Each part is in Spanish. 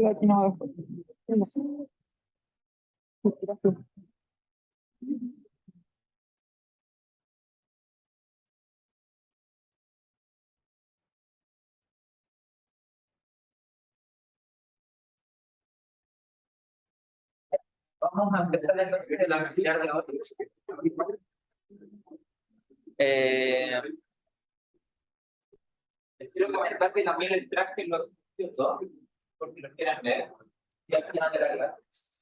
Aquí no. Vamos a empezar entonces el auxiliar de hoy. Les quiero comentar que también les traje los estudios, porque los quieran leer, y al final de la clase.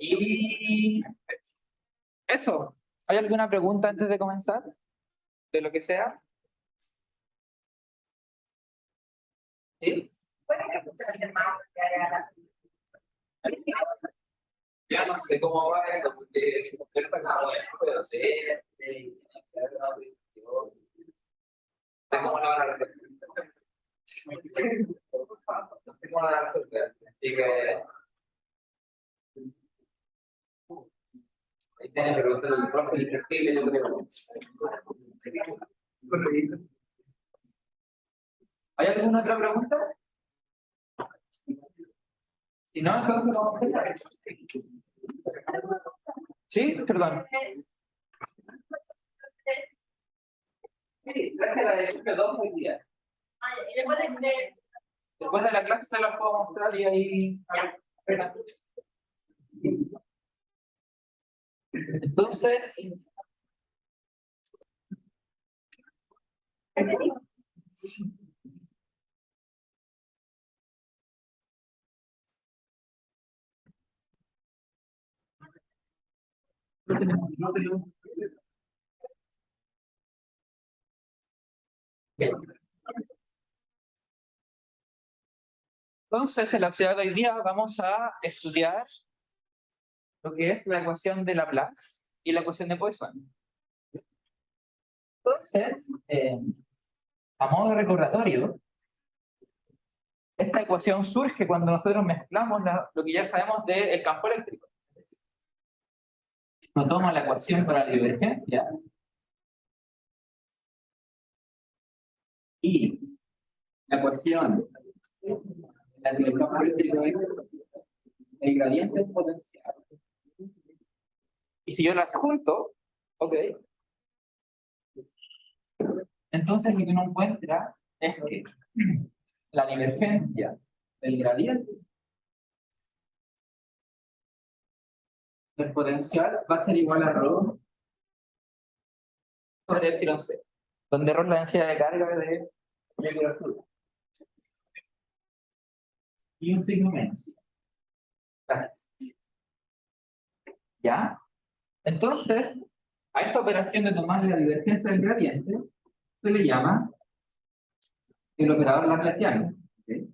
Y eso. ¿Hay alguna pregunta antes de comenzar? ¿De lo que sea? ¿Sí? Ya no sé cómo va eso, porque si completa cada uno puedo hacer, cómo lo van a resolver. No sé cómo lo van a resolver. Así que ahí tiene que preguntarle al profe el perfil, yo creo. ¿Hay alguna otra pregunta? Si no, entonces vamos a empezar. Sí, perdón. Sí, traje la de ejemplo 2 hoy día. Después de la clase se los puedo mostrar y ahí. Entonces. Entonces, en la actividad de hoy día vamos a estudiar lo que es la ecuación de Laplace y la ecuación de Poisson. Entonces, a modo de recordatorio, esta ecuación surge cuando nosotros mezclamos lo que ya sabemos del campo eléctrico. Uno toma la ecuación para la divergencia y la ecuación del campo eléctrico es el gradiente potencial. Y si yo las junto, ok, entonces lo que uno encuentra es que la divergencia del gradiente del potencial va a ser igual a ρ por epsilon c, donde ρ es la densidad de carga de temperatura. Y un signo menos. Gracias. ¿Ya? Entonces, a esta operación de tomar la divergencia del gradiente se le llama el operador laplaciano. ¿Okay?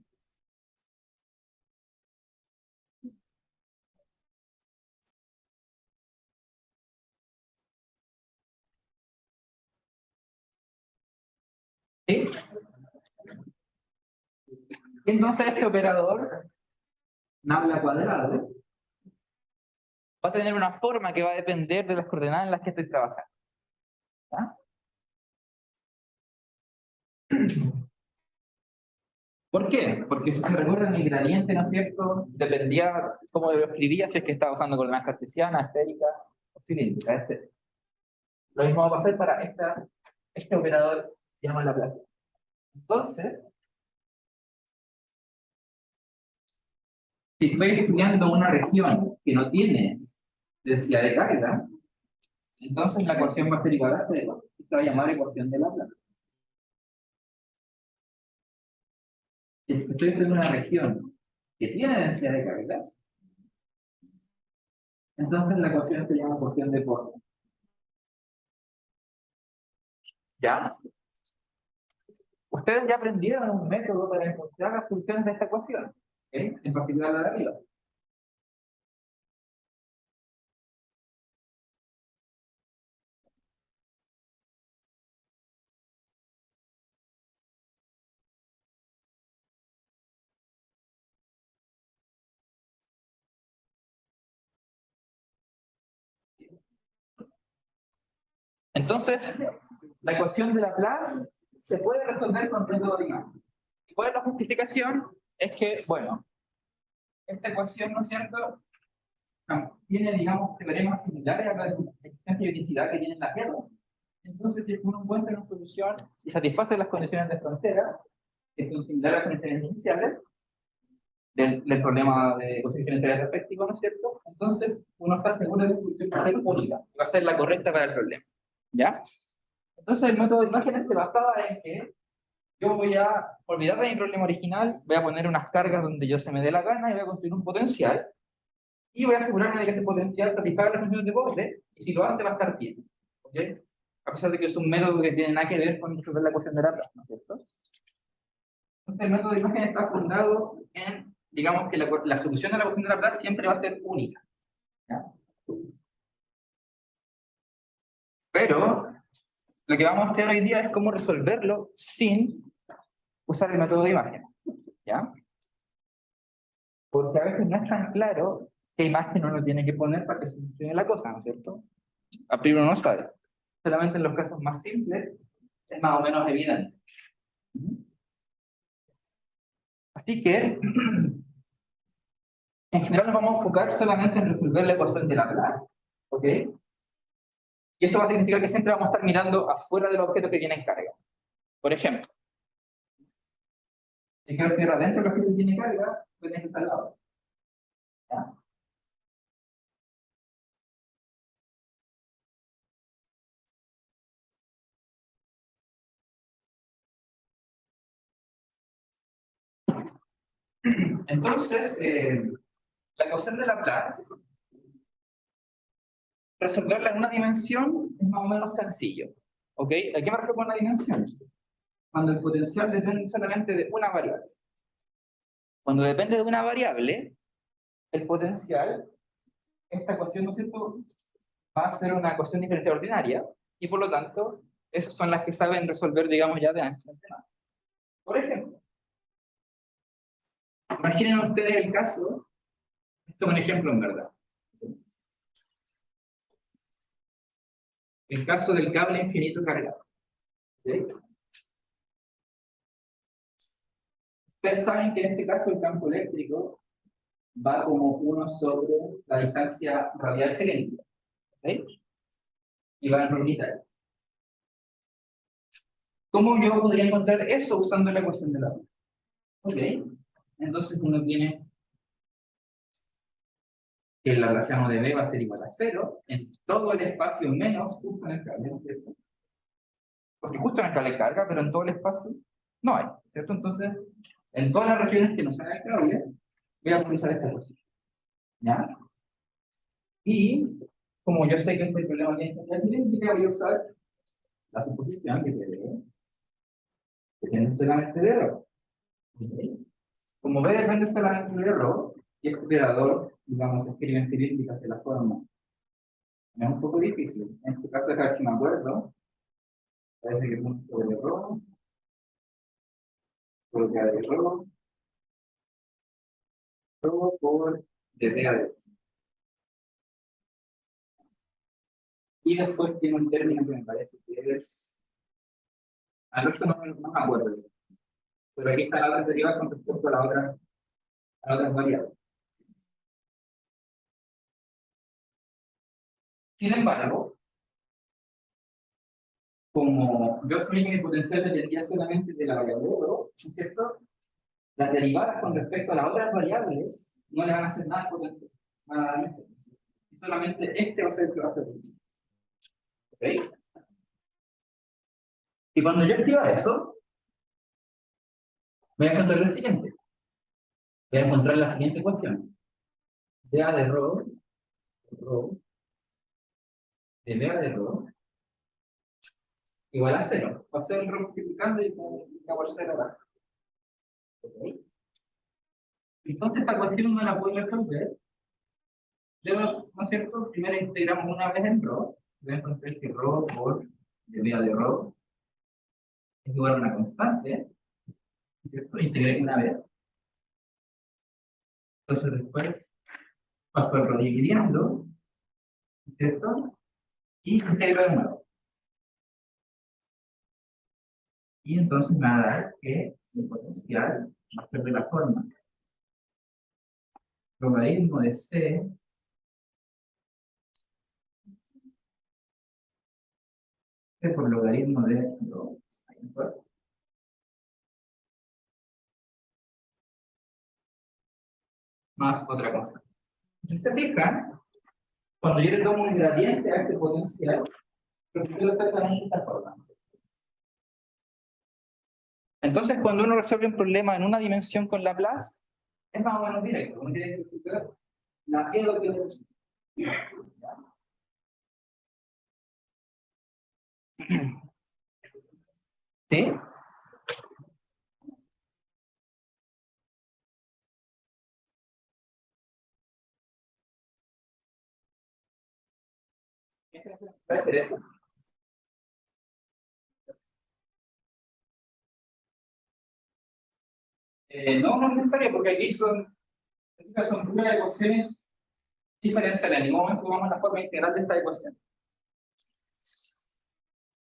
¿Sí? Y entonces este operador, nabla cuadrado, va a tener una forma que va a depender de las coordenadas en las que estoy trabajando. ¿Ya? ¿Por qué? Porque si se recuerdan, mi gradiente, ¿no es cierto?, dependía cómo lo escribía, si es que estaba usando coordenadas cartesianas, esféricas o cilíndricas. Lo mismo va a pasar para este operador que llama Laplace. Entonces, si estoy estudiando una región que no tiene densidad de carga, entonces la ecuación va a ser igual a cero. Se va a llamar ecuación de Laplace. Si estoy estudiando una región que tiene densidad de carga, entonces la ecuación se llama ecuación de Poisson. ¿Ya? Ustedes ya aprendieron un método para encontrar las soluciones de esta ecuación, ¿eh? En particular la de arriba. Entonces, la ecuación de Laplace se puede resolver con método dinámico. ¿Cuál es la justificación? Es que, bueno, esta ecuación, ¿no es cierto?, tiene, digamos, teoremas similares a la existencia y densidad que tienen las guerras. Entonces, si uno encuentra una solución y satisface las condiciones de frontera, que son similares a las condiciones iniciales, del problema de coeficiente integral efectivo, ¿no es cierto? Entonces, uno está seguro de que la solución va a ser única, va a ser la correcta para el problema. ¿Ya? Entonces, el método de imágenes se basaba en que yo voy a olvidar de mi problema original, voy a poner unas cargas donde yo se me dé la gana y voy a construir un potencial, y voy a asegurarme de que ese potencial satisfaga las funciones de borde, y si lo hace va a estar bien. ¿Ok? A pesar de que es un método que tiene nada que ver con resolver la ecuación de Laplace, ¿no es cierto? Entonces, el método de imagen está fundado en, digamos, que la solución a la ecuación de Laplace siempre va a ser única. ¿Ya? Pero lo que vamos a hacer hoy día es cómo resolverlo sin usar el método de imagen. ¿Ya? Porque a veces no es tan claro qué imagen uno tiene que poner para que se funcione la cosa, ¿no es cierto? A priori uno no sabe. Solamente en los casos más simples es más o menos evidente. Así que, en general nos vamos a enfocar solamente en resolver la ecuación de Laplace, ¿ok? Y eso va a significar que siempre vamos a estar mirando afuera del objeto que tiene carga. Por ejemplo, si quiero tierra adentro del objeto que tiene carga, pues tienes que usar al lado. ¿Ya? Entonces, la ecuación de Laplace, resolverla en una dimensión es más o menos sencillo. ¿Ok? ¿A qué me refiero con una dimensión? Cuando el potencial depende solamente de una variable. Cuando depende de una variable, el potencial, esta ecuación, ¿no es cierto?, va a ser una ecuación diferencial ordinaria, y por lo tanto, esas son las que saben resolver, digamos, ya de ancho. Por ejemplo, imaginen ustedes el caso, esto es un ejemplo en verdad, el caso del cable infinito cargado. ¿Sí? Ustedes saben que en este caso el campo eléctrico va como 1 sobre la distancia radial cilíndrica. ¿Sí? Y va en orbital. ¿Cómo yo podría encontrar eso usando la ecuación de Laplace? Ok, entonces uno tiene que el laplaciano de B va a ser igual a 0 en todo el espacio menos justo en el cable, ¿no es cierto? Porque justo en el cable hay carga, pero en todo el espacio no hay, ¿cierto? Entonces, en todas las regiones que no sean el cable, voy a utilizar esta ecuación. ¿Ya? Y como yo sé que este problema tiene intensidad cilíndrica, voy a usar la suposición que depende solamente de ρ. ¿Okay? Como B depende solamente de ρ, y este operador, digamos, escribe en cilíndricas de la forma. Es un poco difícil. En este caso, a ver si me acuerdo. Parece que punto de ρ, por de ρ, ρ por de. Y después tiene un término que me parece que es. Al resto no me acuerdo. Pero aquí está la otra deriva con respecto a la otra variable. Sin embargo, como yo soy mi potencial dependía solamente de la variable ρ, ¿no es cierto? Las derivadas con respecto a las otras variables no le van a hacer nada al potencial. Van a darme cero. Solamente este va a ser el que va a hacer. ¿Ok? Y cuando yo escriba eso, voy a encontrar lo siguiente. Voy a encontrar la siguiente ecuación. dA de ρ, de dA de ρ, igual a 0. Va a ser el ρ multiplicando y multiplica por 0 acá. ¿Ok? Entonces esta ecuación no la puedo resolver. Luego, ¿no es cierto? Primero integramos una vez en ρ. Voy a encontrar que ρ por dA de ρ es igual a una constante. ¿Cierto? Integré una vez. Entonces después paso el ρ dividiendo, ¿cierto? Y integro de nuevo. Y entonces me va a dar que el potencial va a ser de la forma logaritmo de C por logaritmo de lo más otra cosa. Si se fijan, cuando yo le tomo un gradiente a este potencial, recupero exactamente esta forma. Entonces, cuando uno resuelve un problema en una dimensión con Laplace, es más o menos directo. Uno tiene que recuperar la E lo que ¿sí? ¿Puede ser eso? No, no es necesario, porque aquí son puras ecuaciones diferenciales. En ningún momento vamos a la forma integral de esta ecuación.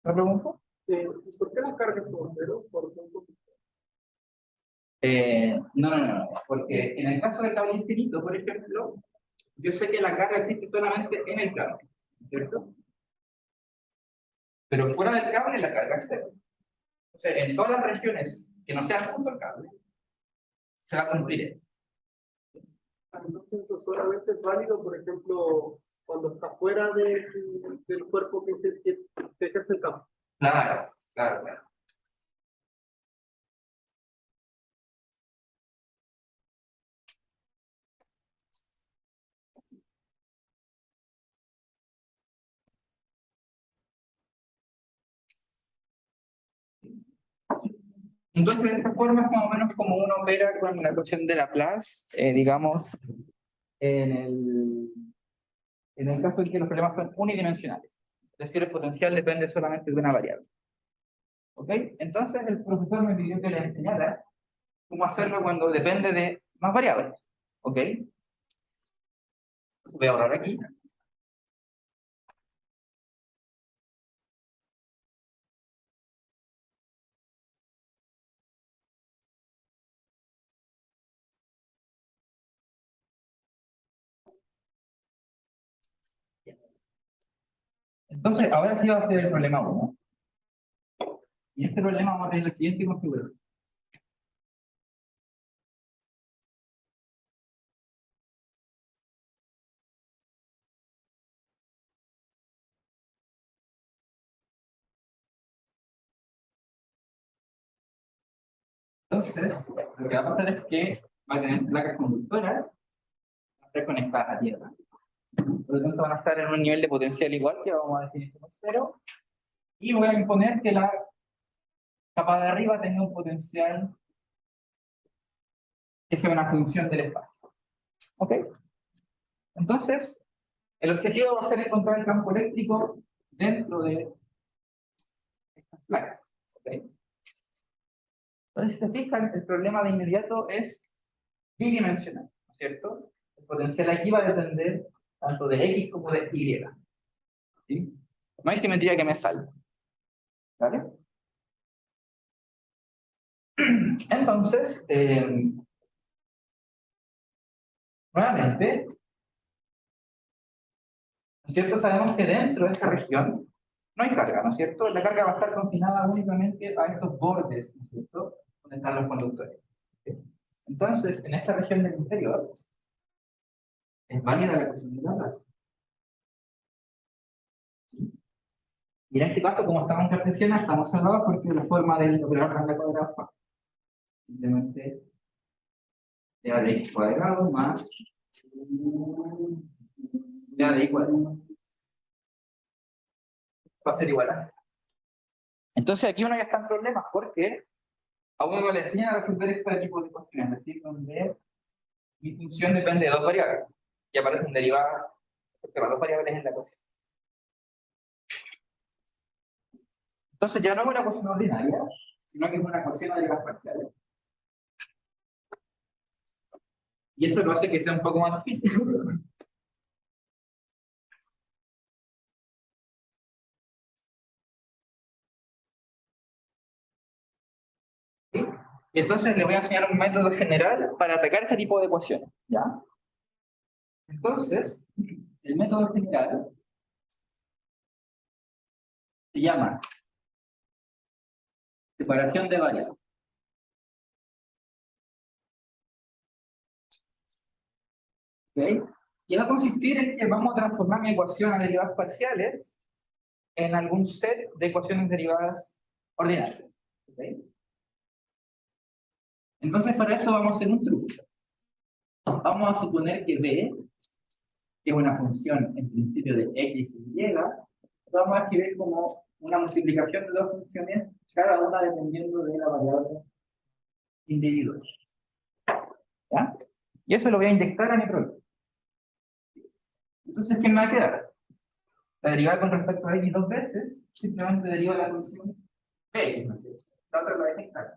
¿Me pregunto? ¿Por qué las cargas son cero? Por ejemplo. No, porque en el caso del cable infinito, por ejemplo, yo sé que la carga existe solamente en el cable, ¿cierto? Pero fuera del cable la carga es cero. O sea, en todas las regiones que no sean junto al cable, se va a cumplir. Entonces eso solamente es válido, por ejemplo, cuando está fuera del cuerpo que ejerce el campo. Claro. Entonces, de esta forma es más o menos como uno opera con la ecuación de Laplace, digamos, en el caso en que los problemas son unidimensionales. Es decir, el potencial depende solamente de una variable. ¿Ok? Entonces, el profesor me pidió que le enseñara cómo hacerlo cuando depende de más variables. ¿Ok? Voy a borrar aquí. Entonces, ahora sí va a ser el problema 1. Y este problema vamos a tener la siguiente configuración. Entonces, lo que va a pasar es que va a tener placas conductoras, va a estar conectadas a tierra. Por lo tanto, van a estar en un nivel de potencial igual, que vamos a definir como 0. Y voy a imponer que la capa de arriba tenga un potencial que sea una función del espacio. ¿Ok? Entonces, el objetivo va a ser encontrar el campo eléctrico dentro de estas placas. ¿Ok? Entonces, si se fijan, el problema de inmediato es bidimensional, ¿no es cierto? El potencial aquí va a depender tanto de X como de Y. ¿Sí? No hay simetría que me salve. ¿Vale? Entonces, nuevamente, ¿no es cierto? Sabemos que dentro de esa región no hay carga, ¿no es cierto? La carga va a estar confinada únicamente a estos bordes, ¿no es cierto? Donde están los conductores. ¿Sí? Entonces, en esta región del interior, es válida la ecuación de Laplace. ¿Sí? Y en este caso, como estamos en cartesiana, estamos salvados porque la forma del operador randa cuadrado es fácil. Simplemente ya de x cuadrado más ya de y cuadrado. Va a ser igual a 0. Entonces aquí uno ya está en problemas porque a uno le enseñan a resolver este tipo de ecuaciones, es decir, donde mi función depende de dos variables y aparecen derivadas porque las dos variables en la ecuación. Entonces ya no es una ecuación ordinaria, sino que es una ecuación de las parciales. Y eso lo hace que sea un poco más difícil. Y entonces le voy a enseñar un método general para atacar este tipo de ecuaciones, ¿ya? Entonces, el método general se llama separación de variables. ¿Ok? Y va a consistir en que vamos a transformar mi ecuación a derivadas parciales en algún set de ecuaciones derivadas ordinarias. ¿Ok? Entonces, para eso vamos a hacer un truco. Vamos a suponer que B, que es una función en principio de x y y, vamos a escribir como una multiplicación de dos funciones, cada una dependiendo de la variable individual. ¿Ya? Y eso lo voy a inyectar a mi problema. Entonces, ¿qué me va a quedar? La derivada con respecto a x dos veces, simplemente deriva la función bx, ¿no es cierto? La otra la voy a inyectar.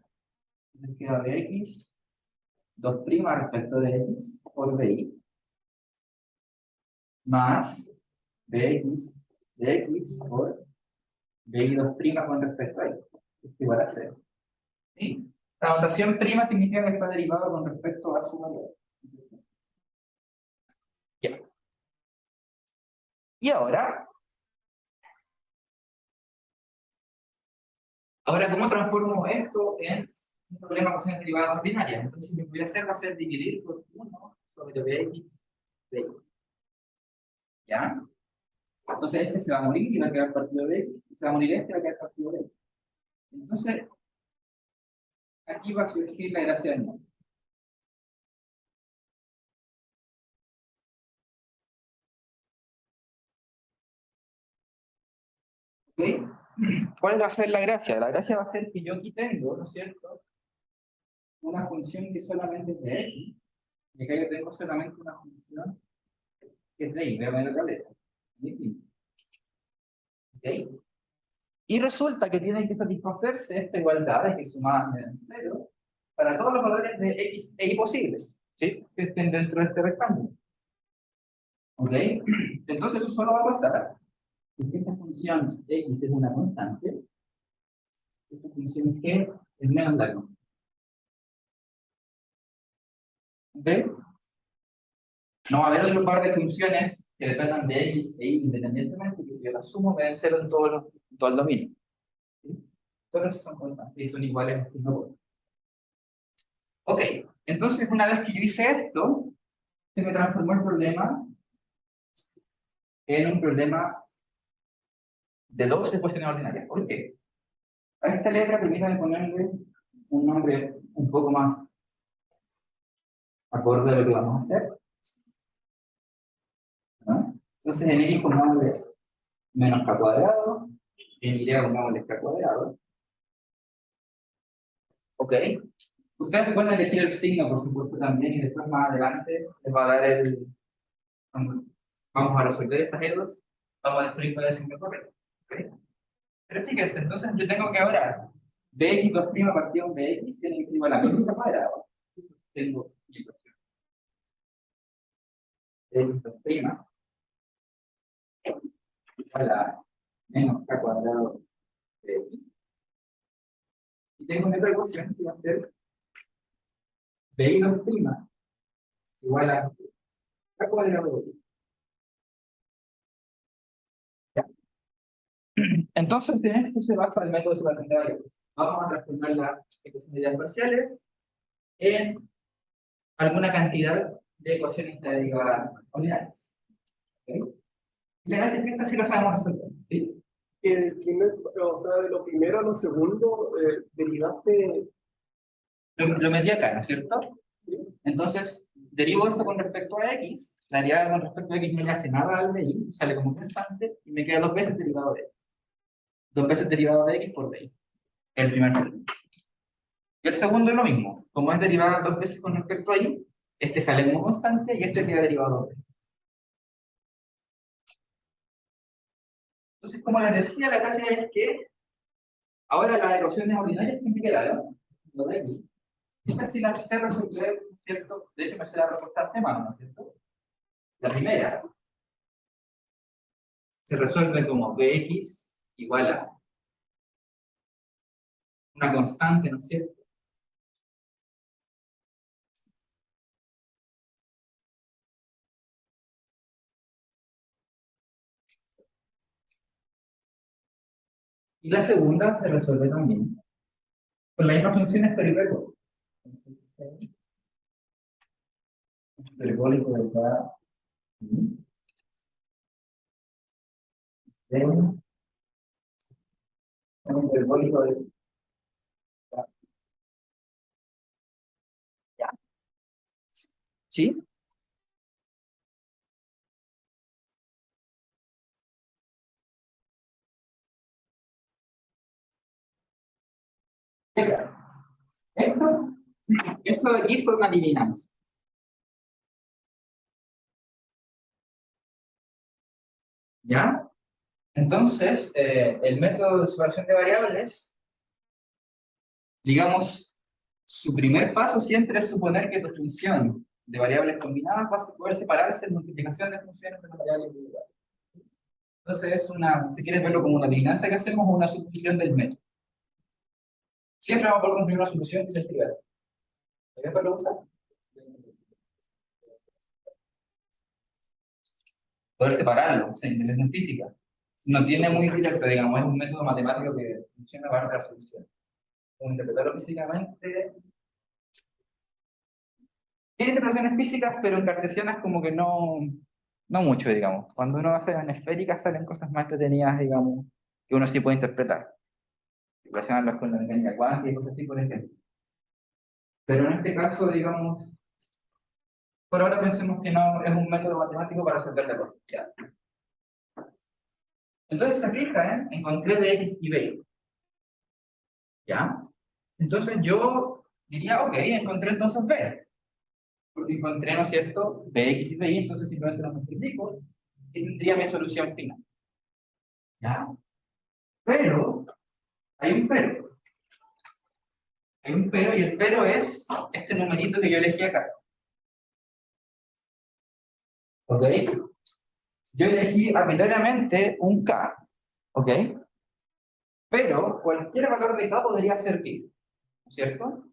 Entonces queda bx 2' respecto de x por bi, más bx de x por bi 2' con respecto a x. Es igual a 0. ¿Sí? La notación prima significa que está derivada con respecto a su valor. Ya. Y ahora, ¿cómo transformo esto en un problema de ecuaciones derivadas ordinarias? Entonces, lo que voy a hacer va a ser dividir por 1 sobre bx de x. ¿Ya? Entonces, este se va a morir y va a quedar partido de x. Se va a morir este y va a quedar partido de x. Entonces, aquí va a surgir la gracia del mundo. ¿Ok? ¿Cuál va a ser la gracia? La gracia va a ser que yo aquí tengo, ¿no es cierto?, una función que solamente es de x, y acá yo tengo solamente una función que es de y. Voy a poner otra letra. ¿Ok? Y resulta que tiene que satisfacerse esta igualdad, que sumada me dan 0, para todos los valores de x e y posibles, ¿sí?, que estén dentro de este rectángulo. ¿Ok? Entonces eso solo va a pasar si esta función x es una constante, esta función g es menos la constante. ¿Ok? No va a haber otro par de funciones que dependan de x e y independientemente, que si yo las sumo deben ser en todo el dominio. ¿Sí? Solo esas son constantes y son iguales a estos dos. Ok, entonces una vez que yo hice esto, se me transformó el problema en un problema de dos ecuaciones ordinarias. ¿Por qué? A esta letra permítame ponerle un nombre un poco más acorde a lo que vamos a hacer, ¿no? Entonces en x pongámosle menos k cuadrado, en y pongámosle k cuadrado. ¿Ok? Ustedes pueden elegir el signo, por supuesto, también, y después más adelante les va a dar el... Vamos a resolver estas errores, vamos a descubrir cuál es el signo correcto. ¿Okay? Pero fíjense, entonces yo tengo que ahora bx 2' partido de x tiene que ser igual a menos k cuadrado. Tengo mi ecuación. Bx 2' igual a menos k cuadrado de x. Y tengo mi otra ecuación que va a ser bx 2' igual a k cuadrado de x. Entonces, en esto se basa el método de separación de variables. Vamos a transformar las ecuaciones de ideas parciales en alguna cantidad de ecuaciones de derivadas ordinarias. ¿Okay? Y la gracia es que esta sí la sabemos resolver. ¿Sí? O sea, de lo primero a lo segundo, derivaste. Lo metí acá, ¿no es cierto? Entonces, derivo esto con respecto a x, la derivada con respecto a x no le hace nada al de y, sale como constante, y me queda dos veces derivado de x. Dos veces derivado de x por y. El primer término. Y el segundo es lo mismo. Como es derivada dos veces con respecto a y, este sale como constante y este queda derivado dos veces. Entonces, como les decía, la gracia es que ahora las ecuaciones ordinarias que me quedaron, lo de aquí, estas sí las sé resolver, ¿cierto? De hecho, me sé la respuesta de mano, ¿no es cierto? La primera se resuelve como bx igual a una constante, ¿no es cierto?, Y la segunda se resuelve también con las mismas funciones, pero hiperbólicas. Hiperbólico de cada un hiperbólico de cada. ¿Ya? ¿Sí? Esto, esto de aquí fue una adivinanza. ¿Ya? Entonces, el método de separación de variables, digamos, su primer paso siempre es suponer que tu función de variables combinadas va a poder separarse en multiplicación de funciones de variables individuales. Entonces, es una, si quieres verlo como una adivinanza que hacemos, o una suposición del método. Siempre vamos a poder construir una solución que se escriba así. ¿Qué pregunta? Poder separarlo, o sea, integración física. No tiene muy directo, digamos, es un método matemático que funciona para la solución. Como interpretarlo físicamente. Tiene interpretaciones físicas, pero en cartesianas como que no mucho, digamos. Cuando uno hace en esféricas salen cosas más entretenidas, digamos, que uno sí puede interpretar. Relacionarlas con la mecánica cuántica y cosas así, por ejemplo. Pero en este caso, digamos, por ahora pensemos que no es un método matemático para resolver la cosa. ¿Ya? Entonces se fija, encontré de X y B. ¿Ya? Entonces yo diría, ok, encontré entonces B. Porque encontré, ¿no es cierto?, Bx y By, entonces simplemente lo multiplico y tendría mi solución final. ¿Ya? Pero, hay un pero. Hay un pero, y el pero es este numerito que yo elegí acá. ¿Ok? Yo elegí arbitrariamente un K. ¿Ok? Pero cualquier valor de K podría servir. ¿No es cierto?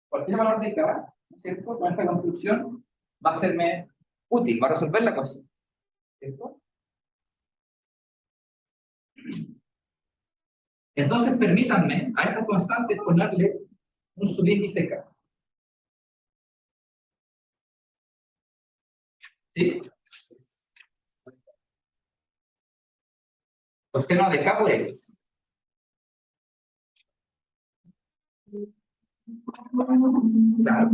Cualquier valor de K, ¿no es cierto?, con esta construcción va a serme útil, va a resolver la cosa. ¿Cierto? Entonces permítanme a esta constante ponerle un subíndice K. ¿Sí? Coseno de K por X. Claro.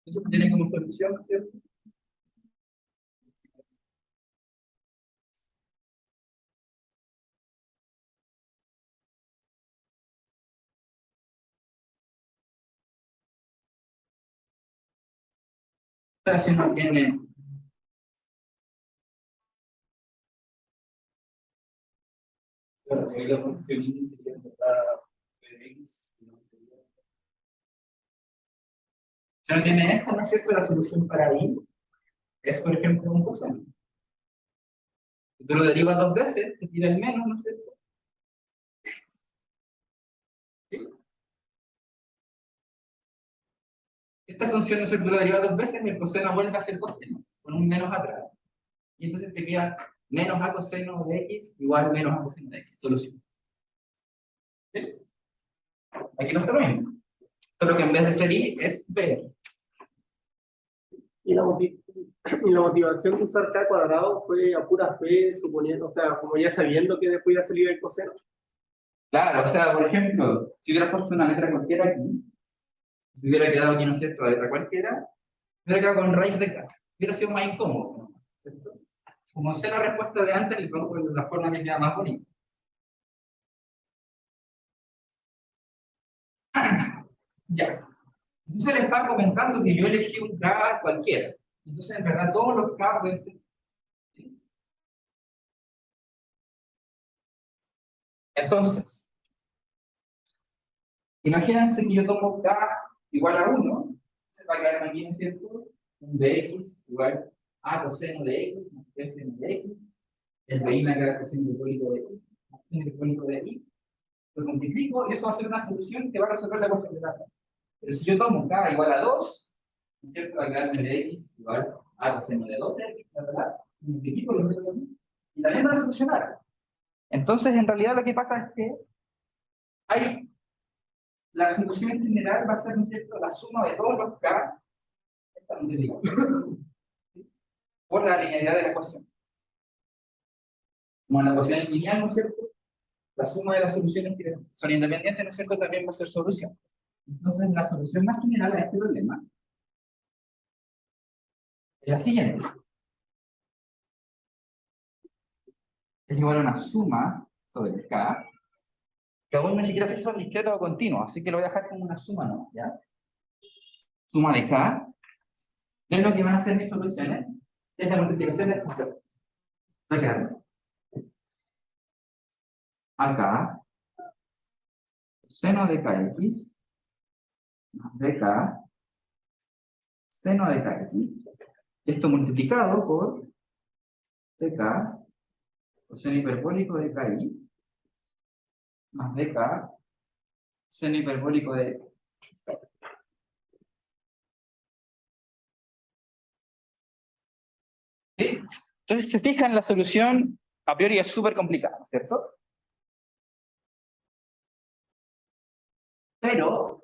Eso tiene como solución, ¿cierto? O sea, si uno tiene la función índice que de X, si uno tiene esto, ¿no es cierto?, la solución para I es, por ejemplo, un coseno. Si tú lo derivas dos veces, te tira el menos, ¿no es cierto? ¿Sí? Esta función, ¿no es cierto?, tú lo derivas dos veces y el coseno vuelve a ser coseno, con un menos atrás. Y entonces te queda menos a coseno de X igual menos a coseno de X. Solución. ¿Sí? Aquí no está lo mismo. Solo que en vez de ser I es B. Y y la motivación de usar K cuadrado fue a pura fe, suponiendo, o sea, como ya sabiendo que después iba a salir el coseno. Claro, o sea, por ejemplo, si hubiera puesto una letra cualquiera aquí, si hubiera quedado aquí, ¿no es cierto?, la letra cualquiera, hubiera quedado con raíz de K. Hubiera sido más incómodo, ¿no? ¿Cierto? Como sé la respuesta de antes, le pongo la forma que queda más bonita. Ya. Entonces le estaba comentando que yo elegí un K cualquiera. Entonces, en verdad, todos los K pueden ser. Entonces, imagínense que yo tomo K igual a 1, se va a quedar aquí, ¿no es cierto?, un dx igual a coseno de x más coseno de x, el BI me queda coseno hiperbólico de x, coseno hiperbólico de y, lo multiplico y eso va a ser una solución que va a resolver la ecuación de la K. Pero si yo tomo K igual a 2, ¿no es cierto?, va a quedarme de x igual a coseno de 2x, ¿verdad? Multiplico lo meto aquí y también va a solucionar. Entonces, en realidad lo que pasa es que hay, la solución general va a ser, ¿no es cierto?, la suma de todos los K, esta multiplicación, por la linealidad de la ecuación. Como la ecuación es lineal, ¿no es cierto?, la suma de las soluciones que son independientes, ¿no es cierto?, también va a ser solución. Entonces, la solución más general a este problema es la siguiente. Es igual a una suma sobre K, que aún ni siquiera sé si son discretos o continuos, así que lo voy a dejar como una suma, ¿no? ¿Ya? Suma de K, de lo que van a ser mis soluciones, es la multiplicación de estos dos. Va a quedar acá, seno de kx, más de k, seno de kx, esto multiplicado por ck, coseno hiperbólico de ki, más dk, seno hiperbólico de ¿sí? Entonces, si se fijan, la solución a priori es súper complicada, ¿cierto? Pero,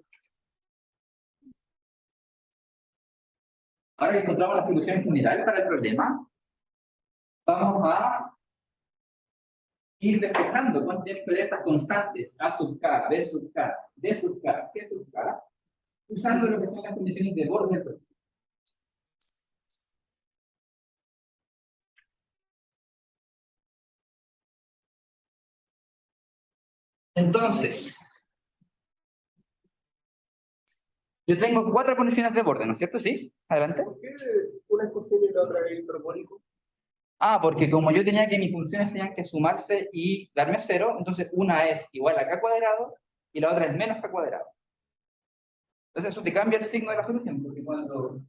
ahora que encontramos la solución general para el problema, vamos a ir despejando cuántas tienen que ver estas constantes, A sub k, B sub k, D sub k, C sub k, usando lo que son las condiciones de borde del problema. Entonces, yo tengo 4 condiciones de borde, ¿no es cierto? ¿Sí? Adelante. ¿Por qué una es coseno y la otra es hiperbólico? Ah, porque como yo tenía que mis funciones tenían que sumarse y darme 0, entonces una es igual a k cuadrado y la otra es menos k cuadrado. Entonces eso te cambia el signo de la solución, porque cuando,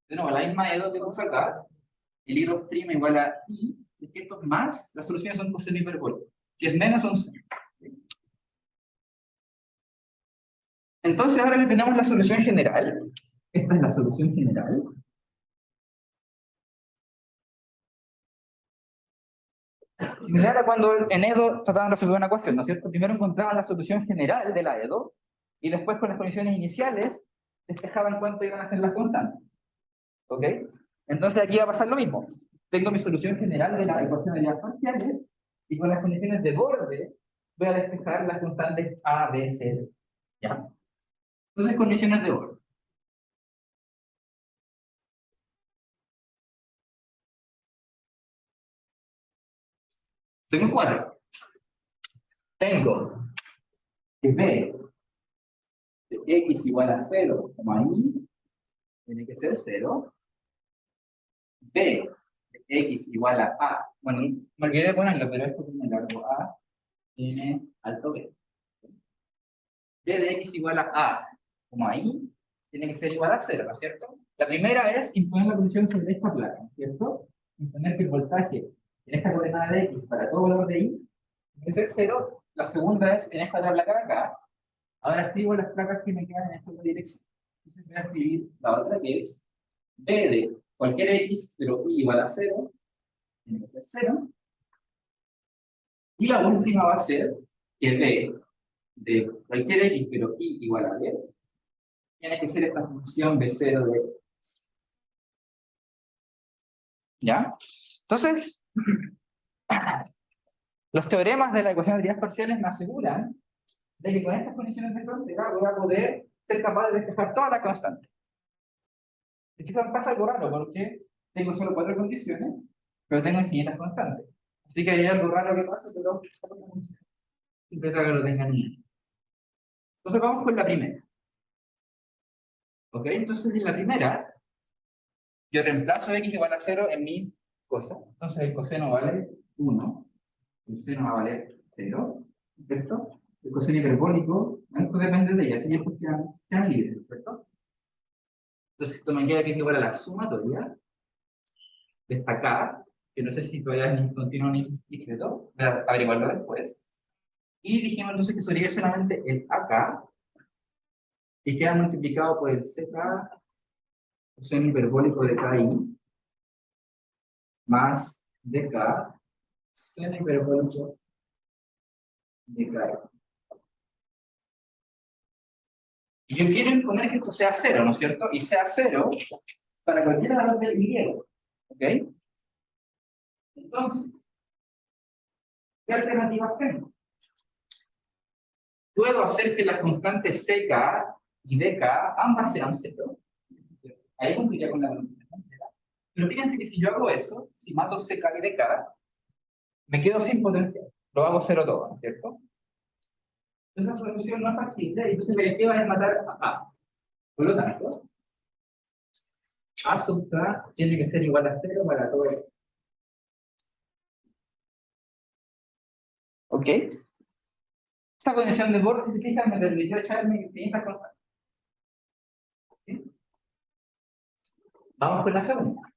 de nuevo, la misma E2 que puse acá, el I2' igual a I, si es que esto es más, las soluciones son coseno hiperbólico. Si es menos, son 0. Entonces ahora que tenemos la solución general, esta es la solución general. Similar a cuando en EDO trataban de resolver una ecuación, ¿no es cierto? Primero encontraban la solución general de la EDO y después con las condiciones iniciales despejaban cuánto iban a ser las constantes. ¿Ok? Entonces aquí va a pasar lo mismo. Tengo mi solución general de la ecuación de las parciales y con las condiciones de borde voy a despejar las constantes A, B, C, D. ¿Ya? Entonces condiciones de borde. Tengo 4. Tengo que B de x igual a 0, como ahí, tiene que ser 0. B de x igual a A. Bueno, me olvidé de ponerlo, pero esto tiene largo A, tiene alto B. B de x igual a A, como ahí, tiene que ser igual a 0, ¿no es cierto? La primera es imponer la condición sobre esta placa, ¿no es cierto? Imponer que el voltaje en esta coordenada de x para todo valor de y tiene que ser 0. La segunda es en esta otra placa de acá. Ahora escribo las placas que me quedan en esta otra dirección. Entonces voy a escribir la otra que es B de cualquier x, pero y igual a 0, tiene que ser 0. Y la última va a ser que B de cualquier x, pero y igual a b, tiene que ser esta función B0 de x. ¿Ya? Entonces, los teoremas de la ecuación de derivas parciales me aseguran de que con estas condiciones de frontera voy a poder ser capaz de despejar todas las constantes. Y fijan, pasa algo raro porque tengo solo 4 condiciones, pero tengo infinitas constantes. Así que hay algo raro que pasa, pero siempre trata que lo tengan en mente. Entonces vamos con la primera. ¿Ok? Entonces en la primera, yo reemplazo x igual a 0 en mi cosa. Entonces el coseno vale 1, el seno va a valer 0, ¿cierto? El coseno hiperbólico, esto depende de ella, así que estos quedan libres, ¿cierto? Entonces esto me queda que es igual a la sumatoria de esta k, que no sé si todavía es ni continuo ni discreto, voy a averiguarlo después. Y dijimos entonces que sería solamente el AK, que queda multiplicado por el CK, coseno hiperbólico de KI, más DK, seno hiperbólico de K. Y yo quiero imponer que esto sea cero, ¿no es cierto? Y sea cero para cualquier valor del Y. ¿Ok? Entonces, ¿qué alternativas tengo? Puedo hacer que las constantes CK y DK ambas sean cero. Ahí cumpliría con la condición de frontera. Pero fíjense que si yo hago eso, si mato CK y DK, me quedo sin potencial. Lo hago cero todo, ¿no es cierto? Entonces esa solución no es factible, y entonces la idea es matar a A. Por lo tanto, A sub K tiene que ser igual a cero para todo eso. ¿Ok? Esta condición de Borg, si se fijan, me permitió echarme infinitas constantes. ¿Sí? Vamos con la segunda.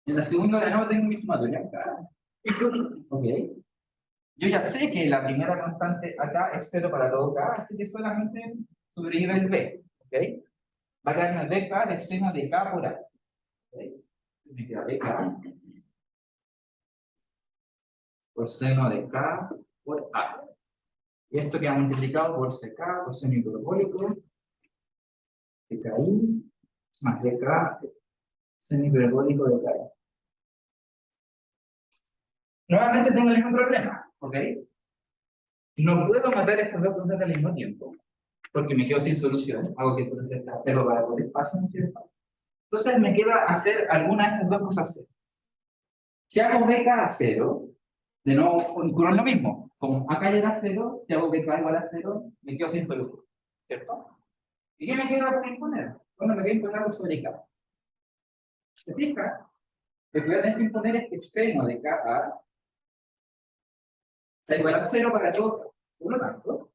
En la segunda de nuevo tengo mi sumatoria acá. ¿Ok? Yo ya sé que la primera constante acá es 0 para todo K, así que solamente sobrevive el B. ¿Ok? Va a quedarme BK de seno de K por A. ¿Ok? Me queda BK por seno de K por A. Y esto queda multiplicado por CK, coseno hiperbólico, CKI, más DK, seno hiperbólico de K. Nuevamente tengo el mismo problema, ¿ok? No puedo matar estas dos constantes al mismo tiempo, porque me quedo sin solución. Hago que el proceso esté a cero para el espacio, ¿no es cierto? Entonces me queda hacer alguna de estas dos cosas cero. Si hago BK a cero, de nuevo ocurre lo mismo. Como acá llega a cero, si hago BK igual a cero, me quedo sin solución, ¿cierto? ¿Y qué me queda por imponer? Bueno, me queda imponer algo sobre K. ¿Se fija? Lo que voy a tener que imponer es que seno de KA sea igual a cero para todo. Por lo tanto,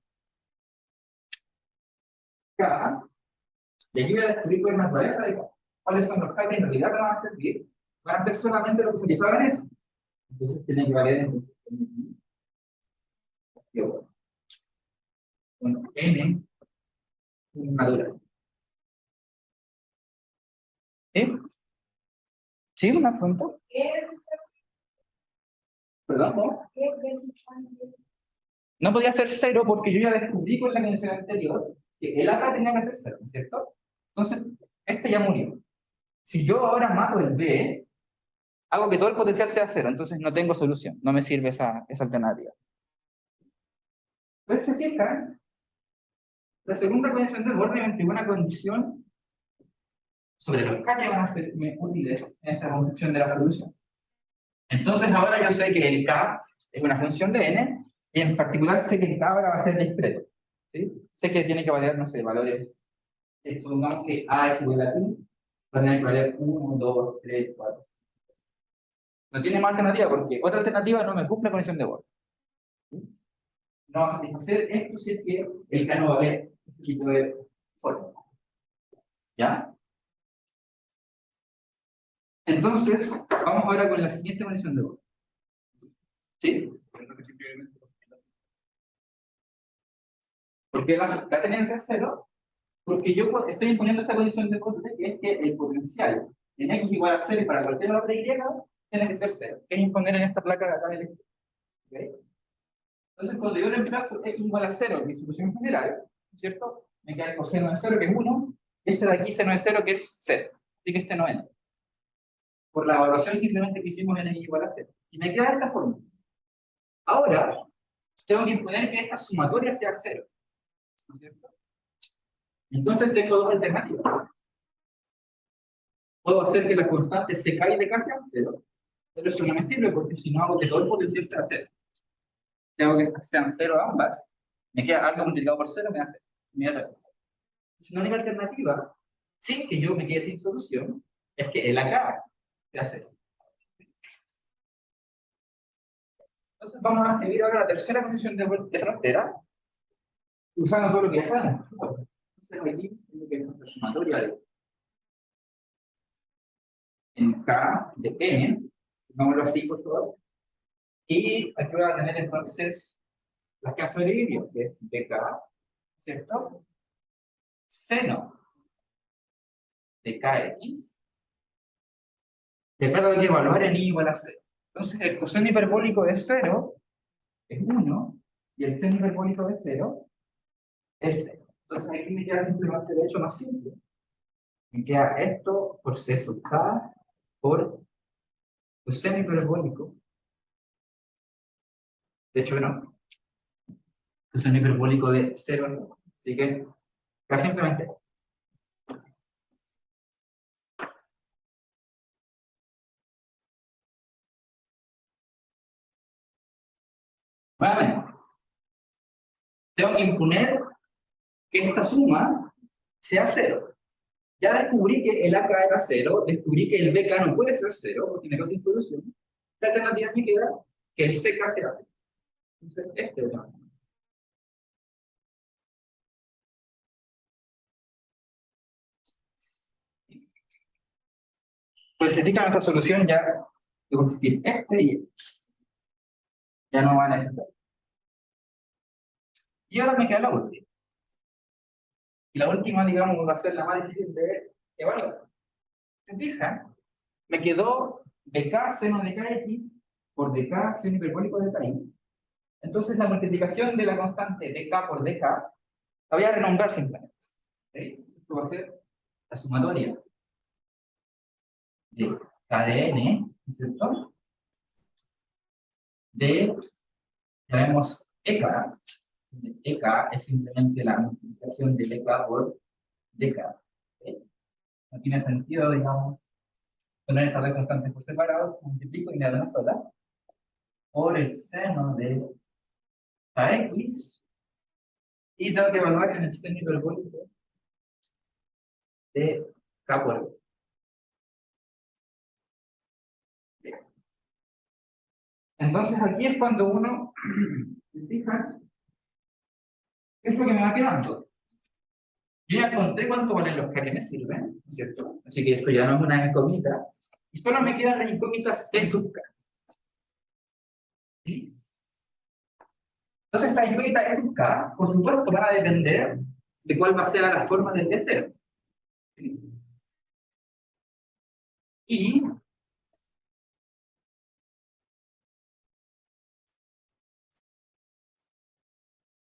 K, y aquí voy a descubrir por naturaleza de cuáles son los K que en realidad me van a servir. Van a ser solamente lo que se hagan eso. Entonces tiene que valer en N natural. ¿Eh? ¿Sí? ¿Una pregunta? ¿Perdón? ¿No? No podía ser cero porque yo ya descubrí con la condición anterior que el acá tenía que ser cero, ¿no es cierto? Entonces, este ya murió. Si yo ahora mato el B, hago que todo el potencial sea cero, entonces no tengo solución, no me sirve esa alternativa. Entonces, se fijan, la segunda condición de Born me entregó una condición sobre los K que van a ser útiles en esta construcción de la solución. Entonces ahora yo sé que el K es una función de n, y en particular sé que el K ahora va a ser discreto. ¿Sí? Sé que tiene que valer, no sé, valores, supongamos que A es igual a I, va a tener que valer 1, 2, 3, 4. No tiene más alternativa porque otra alternativa no me cumple la condición de Born. ¿Sí? No va a satisfacer esto si es que el K no va a haber este tipo de forma. ¿Ya? Entonces, vamos ahora con la siguiente condición de Born. ¿Sí? ¿Por qué la tendencia es cero? Porque yo estoy imponiendo esta condición de Born, que es que el potencial en x igual a 0 y para cualquier valor de y tiene que ser 0. Que es imponer en esta placa de acá del electrón. ¿Okay? Entonces, cuando yo reemplazo x igual a 0 en mi solución general, ¿cierto? Me queda el coseno de 0, que es 1, este de aquí seno de 0, que es 0. Así que este no entra. Por la evaluación simplemente que hicimos en x igual a 0. Y me queda esta forma. Ahora, tengo que imponer que esta sumatoria sea 0. ¿Cierto? Entonces tengo dos alternativas. Puedo hacer que la constante CK y DK sean 0, pero eso no me sirve porque si no hago que todo el potencial sea 0. Si hago que sean 0 ambas, me queda algo multiplicado por 0, me hace inmediatamente. La única alternativa, sin que yo me quede sin solución, es que el acá sea 0. Entonces vamos a escribir ahora la tercera condición de frontera, usando todo lo que ya sabemos. Entonces aquí tengo que nuestra sumatoria de en K de N, pongámoslo así por favor, y aquí voy a tener entonces las que han sobrevivido, que es BK, ¿cierto? Seno de KX, y acá tengo que evaluar en I igual a 0. Entonces el coseno hiperbólico de 0 es 1 y el seno hiperbólico de 0 es 0. Entonces aquí me queda simplemente el hecho más simple. Me queda esto por C sub K por coseno hiperbólico. De hecho, no. Coseno hiperbólico de 0 no. Así que, acá simplemente. Nuevamente, tengo que imponer que esta suma sea 0. Ya descubrí que el AK era 0, descubrí que el BK no puede ser 0 porque me causa introducción. La alternativa me queda que el CK sea 0. Entonces, este es el tema. Pues si fijan esta solución ya debo existir este y este. Ya no van a necesitar. Y ahora me queda la última. Y la última, digamos, va a ser la más difícil de evaluar. ¿Se fijan? Me quedó dk seno de kx por dk seno hiperbólico de y. Entonces la multiplicación de la constante dk por dk la voy a renombrar simplemente. ¿Sí? Esto va a ser la sumatoria de k de n, ¿no es cierto? De, ya vemos ek. Ek es simplemente la multiplicación de dk por dk. ¿Sí? No tiene sentido, digamos, poner estas dos constantes por separado, multiplico y me da una sola, por el seno de kx, y tengo que evaluar en el seno hiperbólico de k por b. Entonces aquí es cuando uno se fija qué es lo que me va quedando. Yo ya encontré cuánto valen los k que me sirven, ¿no es cierto? Así que esto ya no es una incógnita, y solo me quedan las incógnitas e sub k. ¿Sí? Entonces esta incógnita e sub k, por supuesto, van a depender de cuál va a ser la forma del D0. ¿Sí? Y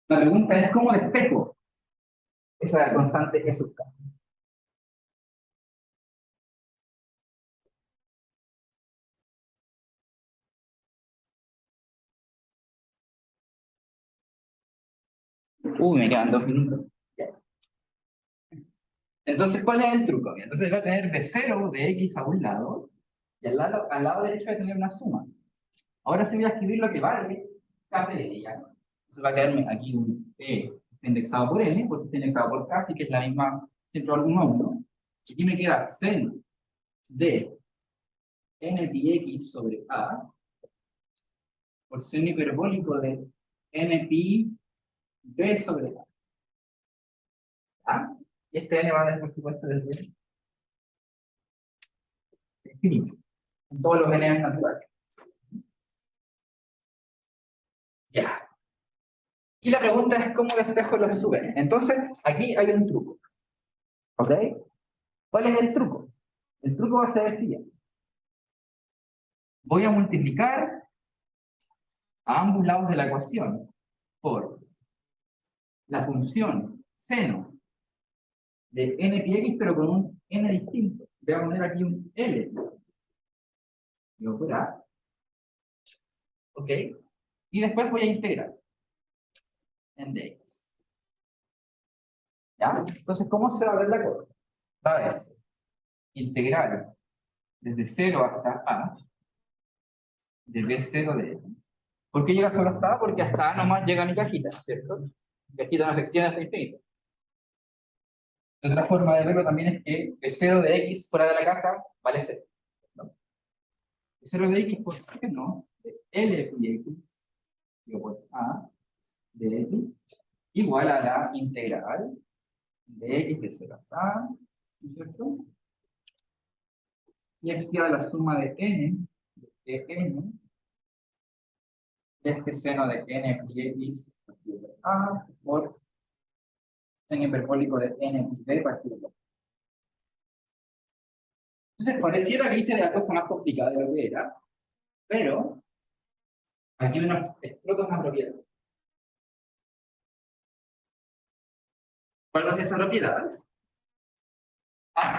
la pregunta es cómo despejo esa constante e sub k. Me quedan 2 minutos. Entonces, ¿cuál es el truco? Entonces va a tener B0 de X a un lado, y al lado derecho va a tener una suma. Ahora sí voy a escribir lo que vale K de N, ¿ya? Entonces va a quedarme aquí un E indexado por N, porque está indexado por K, así que es la misma centro alguno a 1. Y aquí me queda seno de N pi X sobre A, por seno hiperbólico de N pi B sobre A. ¿Ah? Y este N va a dar, por supuesto, desde infinito, con todos los N naturales. Ya. Y la pregunta es cómo despejo los sub n. Entonces, aquí hay un truco. ¿Ok? ¿Cuál es el truco? El truco va a ser el siguiente. Voy a multiplicar a ambos lados de la ecuación por la función seno de n pi x, pero con un n distinto. Voy a poner aquí un L. Digo por A. ¿Ok? Y después voy a integrar en dx. ¿Ya? Entonces, ¿cómo se va a ver la cosa? Va a ser integral desde 0 hasta A de B0 de N. ¿Por qué llega solo hasta A? Porque hasta A nomás llega mi cajita, ¿cierto? Mi cajita no se extiende hasta infinito. Otra forma de verlo también es que B0 de X fuera de la caja vale 0. ¿No? B0 de X por qué no, de L pi X, digo por A de X, igual a la integral de X de 0 hasta A, ¿cierto? Y aquí queda la suma de N, de N, de este seno de N pi X partido de A por seno hiperbólico de N pi B partido de A. Entonces pareciera que hice la cosa más complicada de lo que era, Pero aquí uno explota una propiedad. ¿Cuál va a ser esa propiedad?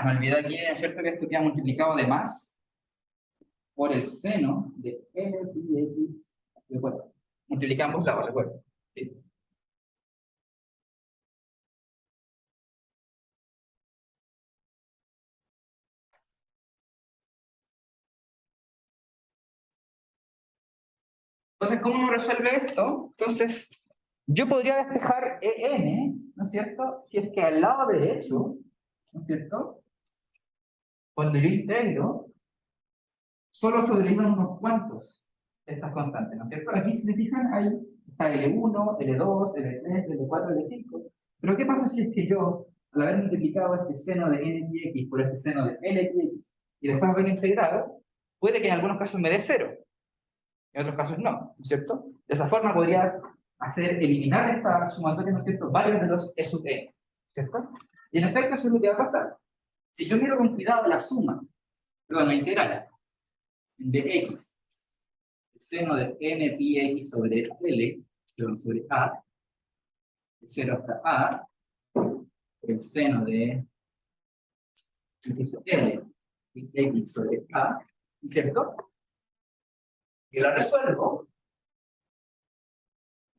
Me olvidé aquí, ¿es cierto que esto queda multiplicado de más por el seno de n pi x? Recuerda, multiplicamos lados, recuerda. ¿Sí? Entonces, ¿cómo uno resuelve esto? Entonces, yo podría despejar en, ¿no es cierto? Si es que al lado derecho, ¿no es cierto? Cuando yo integro, solo sobreviven unos cuantos de estas constantes, ¿no es cierto? Aquí, si se fijan, ahí está L1, L2, L3, L4, L5. Pero ¿qué pasa si es que yo, al haber multiplicado este seno de n pi x por este seno de l pi x, y después haberlo integrado, puede que en algunos casos me dé 0, en otros casos no, ¿no es cierto? De esa forma podría eliminar esta sumatoria, ¿no es cierto?, varios de los e sub n, ¿cierto? Y en efecto eso es lo que va a pasar. Si yo miro con cuidado la suma, perdón, la integral de x, el seno de n pi x sobre L, perdón, sobre A, de 0 hasta A, el seno de L y x sobre A, ¿cierto? Y la resuelvo,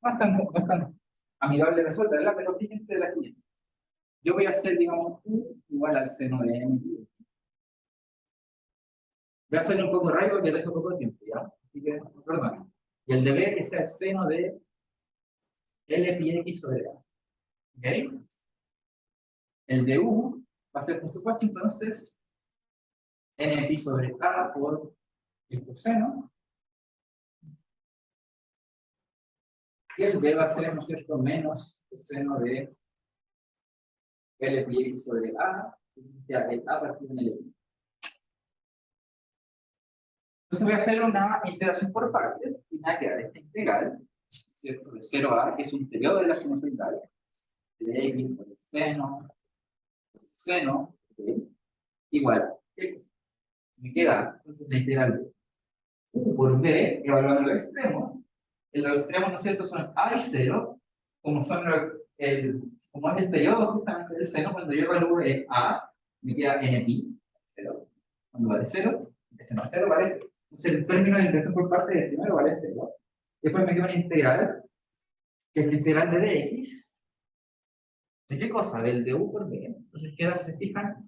bastante amigable resuelta, ¿verdad? Pero fíjense la siguiente. Yo voy a hacer, digamos, U igual al seno de n pi x. Voy a hacerlo un poco rápido porque tengo poco tiempo, ¿ya? Así que, perdón. Y el de B que sea el seno de L pi x sobre A. ¿Ok? El de U va a ser, por supuesto, entonces, n pi sobre A por el coseno. Y el B va a ser, ¿no es cierto?, menos coseno de L pi x sobre A, ya el A partido en el L. Entonces voy a hacer una integración por partes y me va a quedar esta integral, ¿cierto?, de 0 a A, que es un periodo de la sinusoidal, de x por el seno, ¿okay?, igual. Me queda entonces la integral de U por B, evaluando los extremos. En los extremos, ¿no es cierto?, son A y 0, como es el periodo justamente del seno, cuando yo evalúo A, me queda n pi, 0. Cuando vale 0, el seno 0 vale 0. Entonces el término de integración por parte del primero vale 0. Después me queda una integral, que es la integral de dx. ¿De qué cosa? Del de U por B. Entonces queda, si se fijan,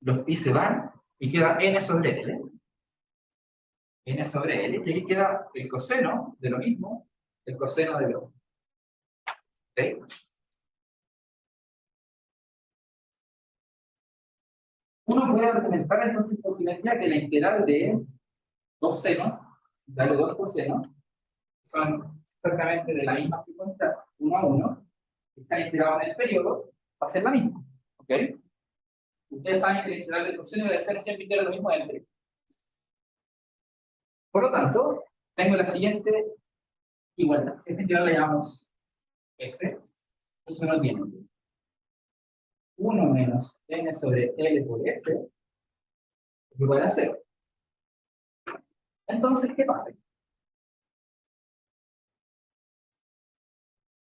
los pi se van y queda n sobre L. N sobre L, y aquí queda el coseno de lo mismo, el coseno de lo mismo. ¿Ok? Uno puede argumentar entonces por simetría que la integral de dos senos, de dos cosenos, son exactamente de la misma frecuencia, 1 a 1, están integrados en el periodo, va a ser la misma. ¿Ok? Ustedes saben que la integral del coseno y del seno siempre integra lo mismo en el periodo. Por lo tanto, tengo la siguiente igualdad. Esta integral la llamamos f, eso nos viene 1 menos n sobre L por f igual a 0. Entonces, ¿qué pasa?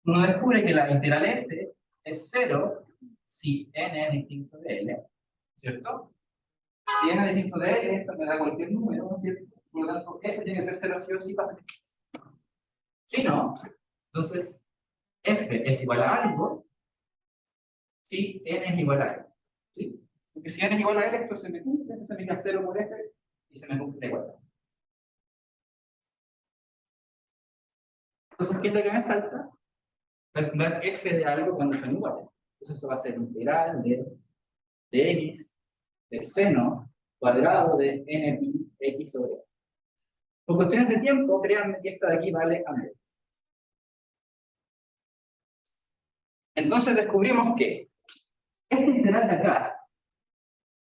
Uno descubre que la integral f es 0 si n es distinto de L, ¿cierto? Si n es distinto de L, esto me da cualquier número, ¿cierto? Por lo tanto, f tiene que ser 0 sí o sí para. Si no, entonces f es igual a algo si n es igual a L. ¿Sí? Porque si n es igual a L, esto se me cumple, entonces me queda 0 por f y se me cumple la igualdad. Entonces, ¿qué es lo que me falta? Calcular f de algo cuando son iguales. Entonces, eso va a ser integral de x del seno cuadrado de n pi x sobre a. Por cuestiones de tiempo, créanme que esta de aquí vale a menos. Entonces descubrimos que esta integral de acá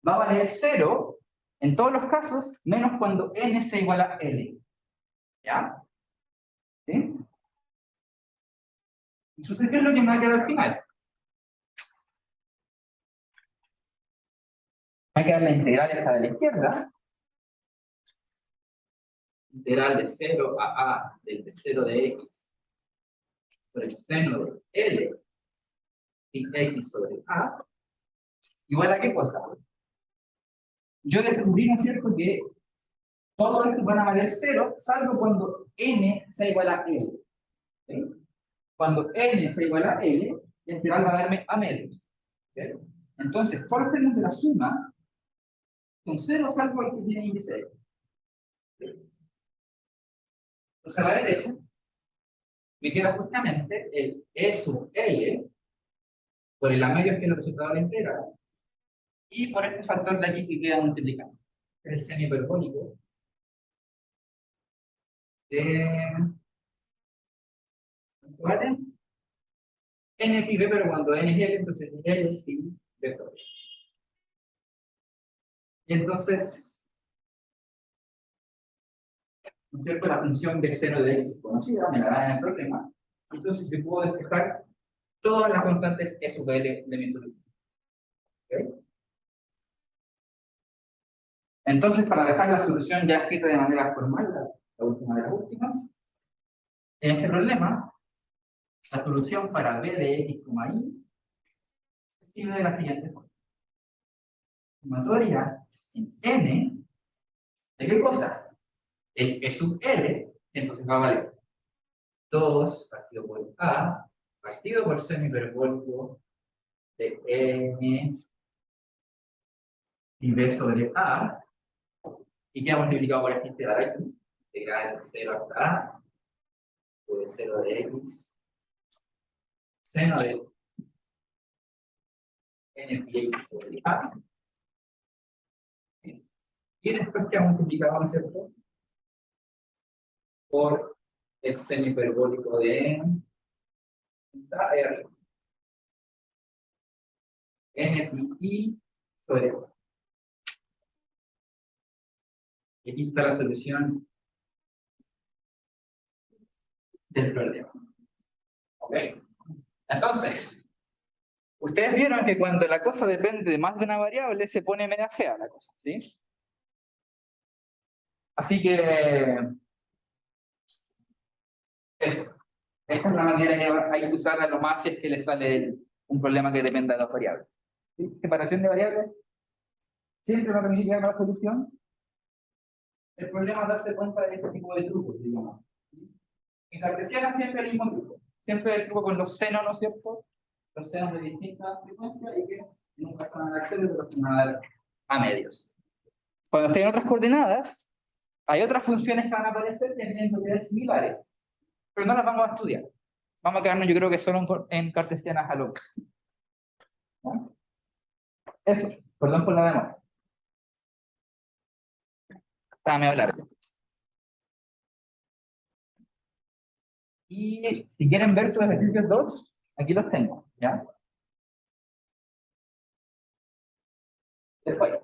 va a valer 0 en todos los casos, menos cuando n sea igual a L. ¿Ya? ¿Sí? Entonces, ¿qué es lo que me va a quedar al final? Va a quedar la integral esta de la izquierda, integral de 0 a del B0 de X por el seno de L y X sobre A, igual a qué cosa. Yo descubrí, ¿no es cierto?, que todos estos van a valer 0, salvo cuando n sea igual a L. ¿Sí? Cuando n sea igual a L, la integral va a darme a medios. ¿Sí? Entonces, todos los términos de la suma son 0 salvo el que tiene índice X. ¿Sí? Entonces, a la derecha me queda justamente el E sub L por el a medios, que es el resultado de la integral, y por este factor de aquí que queda multiplicando, que es el seno hiperbólico de ¿vale? N pi b, pero cuando n es L, entonces L es pi de todo. Y entonces, ¿no es cierto?, la función de seno de X conocida me la da en el problema. Entonces yo puedo despejar todas las constantes E sub L de mi solución. ¿Okay? Entonces, para dejar la solución ya escrita de manera formal, la última de las últimas, en este problema, la solución para b de X, y tiene de la siguiente forma. Sumatoria en n, ¿de qué cosa? El E sub L, entonces va a valer 2 partido por A, partido por seno hiperbólico de n y b sobre A, y queda multiplicado por esta integral aquí, integral de 0 hasta A, de 0 de X, seno de n pi X sobre A, y después queda multiplicado, ¿no es cierto?, por el seno hiperbólico de R, n pi I sobre A. Y aquí está la solución del problema. ¿Ok? Entonces, ustedes vieron que cuando la cosa depende de más de una variable, se pone media fea la cosa, ¿sí? Así que, eso. Esta es la manera que hay que usarla lo más si es que le sale un problema que dependa de las variables. ¿Sí? Separación de variables siempre va a permitir llegar a la solución. El problema es darse cuenta de este tipo de trucos, digamos. En cartesiana siempre el mismo truco. Siempre el truco con los senos, ¿no es cierto? Los senos de distintas frecuencias y que nunca se van a dar cero, pero se van a dar a medios. Cuando estén en otras coordenadas, hay otras funciones que van a aparecer que tienen propiedades similares, pero no las vamos a estudiar. Vamos a quedarnos, yo creo que solo en cartesianas a lo. ¿No? Eso, perdón por la demora. Estaba medio largo. Y si quieren ver sus ejercicios 2, aquí los tengo, ¿ya? Después.